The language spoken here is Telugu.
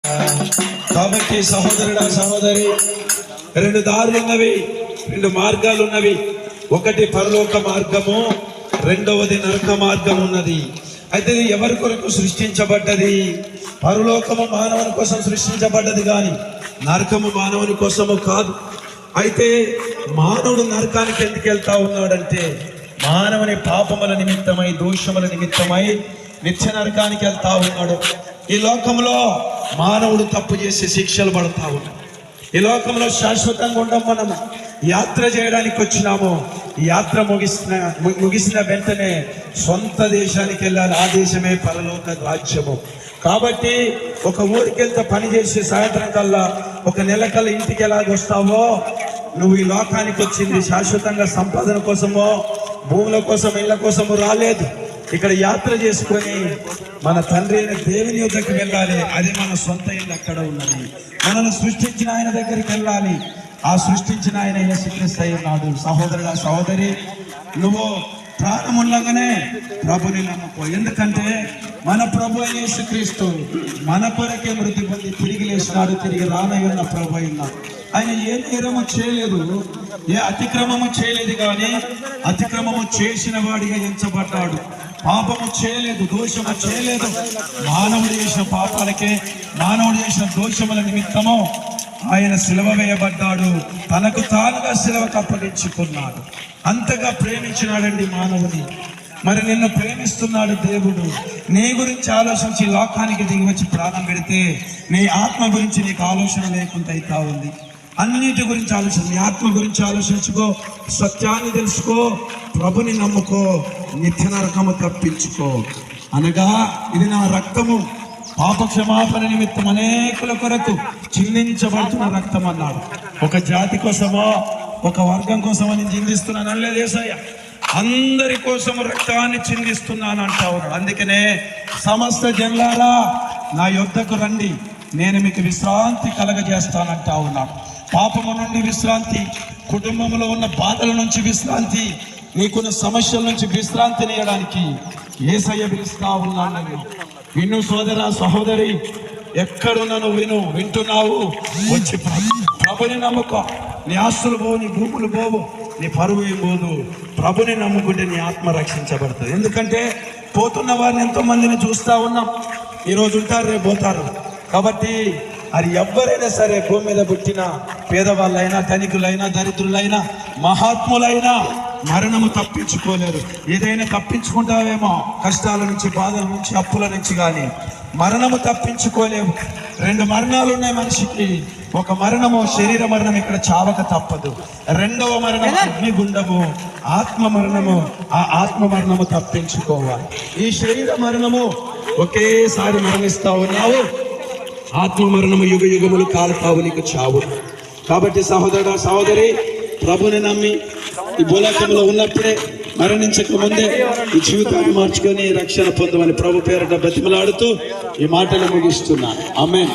కాబట్టి సహోదరుడా సహోదరి, రెండు దారులు ఉన్నవి, రెండు మార్గాలు ఉన్నవి. ఒకటి పరలోక మార్గము, రెండవది నరక మార్గం ఉన్నది. అయితే ఇది ఎవరి కొరకు సృష్టించబడ్డది? పరలోకము మానవుని కోసం సృష్టించబడ్డది కానీ నరకము మానవుని కోసము కాదు. అయితే మానవుడు నరకానికి ఎందుకు వెళ్తా ఉన్నాడంటే మానవుని పాపముల నిమిత్తమై, దోషముల నిమిత్తమై నిత్య నరకానికి వెళ్తా ఉన్నాడు. ఈ లోకంలో మానవుడు తప్పు చేసి శిక్షలు పడతా ఉన్నాడు. ఈ లోకంలో శాశ్వతంగా ఉండం. మనము యాత్ర చేయడానికి వచ్చినాము. ఈ యాత్ర ముగిసిన వెంటనే సొంత దేశానికి వెళ్ళాలి. ఆ దేశమే పరలోక రాజ్యము. కాబట్టి ఒక ఊరికి వెళ్తే పని చేసి సాయంత్రం కల్లా, ఒక నెల కల్లా ఇంటికి ఎలాగొస్తావో, నువ్వు ఈ లోకానికి వచ్చింది శాశ్వతంగా సంపాదన కోసమో, భూముల కోసం, ఇళ్ల కోసము రాలేదు. ఇక్కడ యాత్ర చేసుకొని మన తండ్రి అయిన దేవుని యొద్దకు వెళ్ళాలి. అది మన సొంత ఇల్లు అక్కడ ఉన్నది. మనల్ని సృష్టించిన ఆయన దగ్గరికి వెళ్ళాలి. ఆ సృష్టించిన ఆయన యేసుక్రీస్తు అయి ఉన్నాడు. సహోదరుడా సహోదరి, నువ్వు ప్రాణముండగానే ప్రభుని నమ్ముకో. ఎందుకంటే మన ప్రభు యేసుక్రీస్తు మన కొరకే మృతి పొంది తిరిగి లేచినాడు. తిరిగి రానయ్యున్న ప్రభు అయినాడు. ఆయన ఏ నేరము చేయలేదు, ఏ అతిక్రమము చేయలేదు, కానీ అతిక్రమము చేసిన వాడిగా ఎంచబడ్డాడు. పాపము చేయలేదు, దోషము చేయలేదు. మానవుడు చేసిన పాపాలకే, మానవుడు చేసిన దోషముల నిమిత్తము ఆయన సిలువ వేయబడ్డాడు. తనకు తానుగా సిలువకు అప్పగించుకున్నాడు. అంతగా ప్రేమించినాడండి మానవుని. మరి నిన్ను ప్రేమిస్తున్నాడు దేవుడు. నీ గురించి ఆలోచించి లోకానికి దిగి వచ్చి ప్రాణం పెడితే నీ ఆత్మ గురించి నీకు ఆలోచన లేకుండా అవుతా ఉంది. అన్నిటి గురించి ఆలోచన, నీ ఆత్మ గురించి ఆలోచించుకో, సత్యాన్ని తెలుసుకో, ప్రభుని నమ్ముకో, నిత్య నరకము తప్పించుకో. అనగా ఇది నా రక్తము, పాప క్షమాపణ నిమిత్తం అనేకుల కొరకు చిందించబడుతున్న రక్తం అన్నాడు. ఒక జాతి కోసమో, ఒక వర్గం కోసమో నేను చిందిస్తున్నాను అనలేదు యేసయ్య. అందరి కోసము రక్తాన్ని చిందిస్తున్నాను అంటావు. అందుకనే సమస్త జనులారా నా యొద్దకు రండి, నేను మీకు విశ్రాంతి కలగజేస్తానంటా ఉన్నాను. పాపము నుండి విశ్రాంతి, కుటుంబంలో ఉన్న బాధల నుంచి విశ్రాంతి, నీకున్న సమస్యల నుంచి విశ్రాంతిని ఇవ్వడానికి యేసయ్య పిలుస్తా ఉన్నాను. విను సోదరా సహోదరి, ఎక్కడున్నాను వింటున్నావు, వచ్చి ప్రభుని నమ్ముకో. నీ ఆస్తులు పోవు, నీ భూములు పోవు, నీ పరువు ఏం పోదు. ప్రభుని నమ్ముకుంటే నీ ఆత్మ రక్షించబడుతుంది. ఎందుకంటే పోతున్న వారిని ఎంతో మందిని చూస్తూ ఉన్నాం. ఈరోజు ఉంటారు, రేపు పోతారు. కాబట్టి అది ఎవరైనా సరే, భూమి మీద పుట్టిన పేదవాళ్ళైనా, ధనికులైనా, దరిద్రులైనా, మహాత్ములైనా మరణము తప్పించుకోలేరు. ఏదైనా తప్పించుకుంటావేమో, కష్టాల నుంచి, బాధల నుంచి, అప్పుల నుంచి, కానీ మరణము తప్పించుకోలేవు. రెండు మరణాలు ఉన్నాయి మనిషికి. ఒక మరణము శరీర మరణం, ఇక్కడ చావక తప్పదు. రెండవ మరణం అగ్నిగుండము, ఆత్మ మరణము. ఆ ఆత్మ మరణము తప్పించుకోవాలి. ఈ శరీర మరణము ఒకేసారి మరణిస్తా ఉన్నావు, ఆత్మ మరణము యుగ యుగములు కాలుతావు, నీకు చావు. కాబట్టి సహోదరుడా సహోదరి, ప్రభుని నమ్మి ఈ భూలోకంలో ఉన్నప్పుడే, మరణించక ముందే ఈ జీవితాన్ని మార్చుకొని రక్షణ పొందమని ప్రభు పేరట బతిమలాడుతూ ఈ మాటలు ముగిస్తున్నాను. ఆమేన్.